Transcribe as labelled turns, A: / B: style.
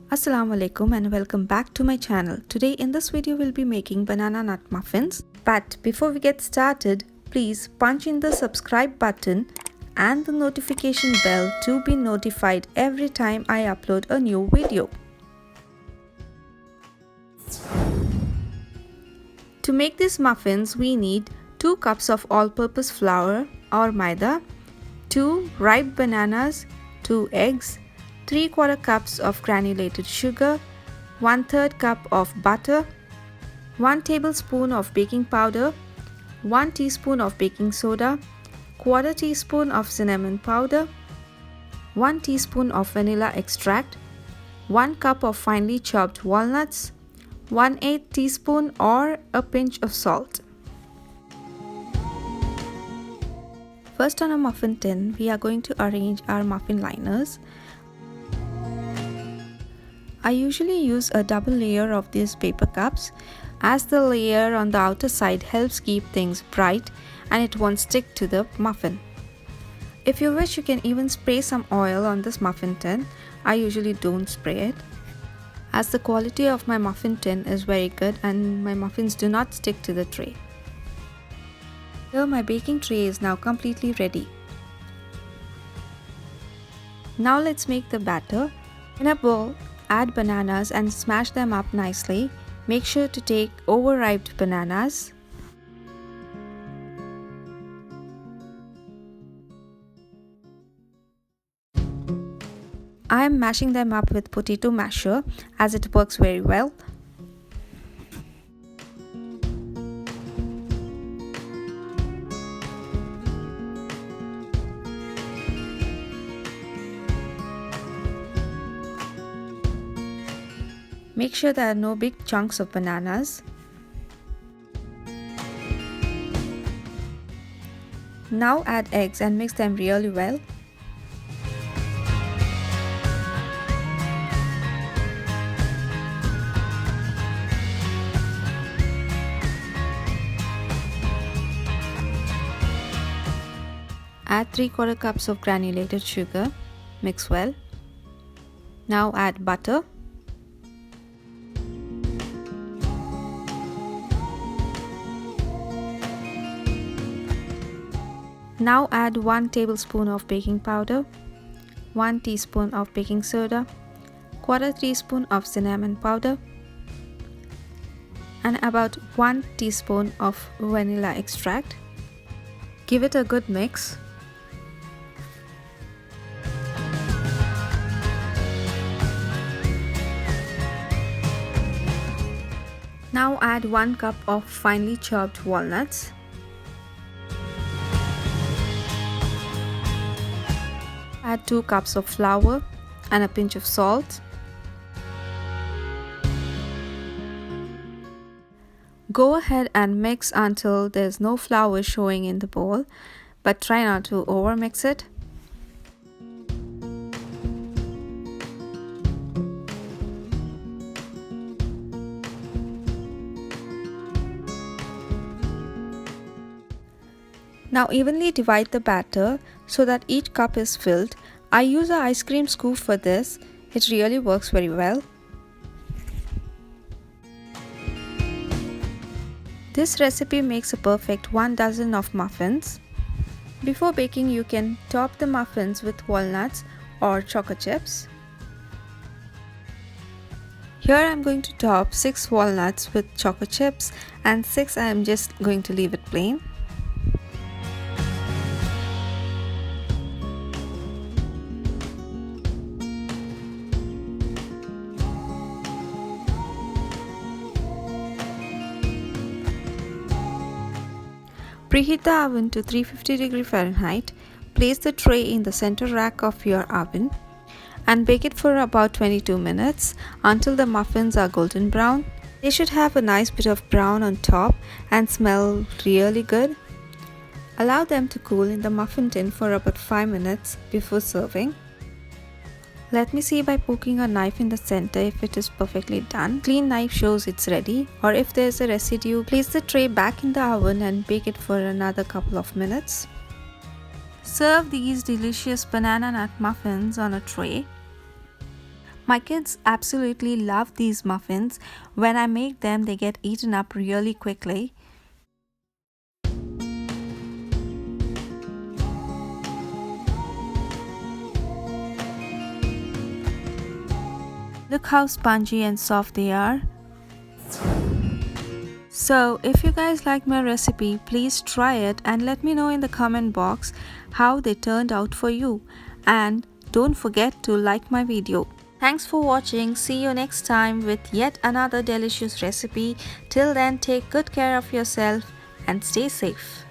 A: As-Salaamu Alikum and welcome back to my channel. Today in this video we'll be making banana nut muffins. But before we get started, please punch in the subscribe button and the notification bell to be notified every time I upload a new video. To make these muffins we need 2 cups of all-purpose flour or Maida, 2 ripe bananas, 2 eggs, 3/4 cups of granulated sugar, 1/3 cup of butter, 1 tablespoon of baking powder, 1 teaspoon of baking soda, 1/4 teaspoon of cinnamon powder, 1 teaspoon of vanilla extract, 1 cup of finely chopped walnuts, 1/8 teaspoon or a pinch of salt. First, on a muffin tin, we are going to arrange our muffin liners. I usually use a double layer of these paper cups, as the layer on the outer side helps keep things bright and it won't stick to the muffin. If you wish, you can even spray some oil on this muffin tin. I usually don't spray it, as the quality of my muffin tin is very good and my muffins do not stick to the tray. Here my baking tray is now completely ready. Now let's make the batter. In a bowl, add bananas and smash them up nicely. Make sure to take overripe bananas. I am mashing them up with potato masher as it works very well. Make sure there are no big chunks of bananas. Now add eggs and mix them really well. Add 3/4 cups of granulated sugar. Mix well. Now add butter. Now add 1 tablespoon of baking powder, 1 teaspoon of baking soda, 1/4 teaspoon of cinnamon powder, and about 1 teaspoon of vanilla extract. Give it a good mix. Now add 1 cup of finely chopped walnuts. Add 2 cups of flour and a pinch of salt. Go ahead and mix until there's no flour showing in the bowl, but try not to overmix it. Now evenly divide the batter so that each cup is filled. I use an ice cream scoop for this. It really works very well. This recipe makes a perfect 1 dozen of muffins. Before baking, you can top the muffins with walnuts or chocolate chips. Here I am going to top 6 walnuts with chocolate chips and 6 I am just going to leave it plain. Preheat the oven to 350 Fahrenheit. Place the tray in the center rack of your oven and bake it for about 22 minutes until the muffins are golden brown. They should have a nice bit of brown on top and smell really good. Allow them to cool in the muffin tin for about 5 minutes before serving. Let me see by poking a knife in the center if it is perfectly done. Clean knife shows it's ready, or if there's a residue, place the tray back in the oven and bake it for another couple of minutes. Serve these delicious banana nut muffins on a tray. My kids absolutely love these muffins. When I make them, they get eaten up really quickly. Look how spongy and soft they are. So, if you guys like my recipe, please try it and let me know in the comment box how they turned out for you. And don't forget to like my video. Thanks for watching. See you next time with yet another delicious recipe. Till then, take good care of yourself and stay safe.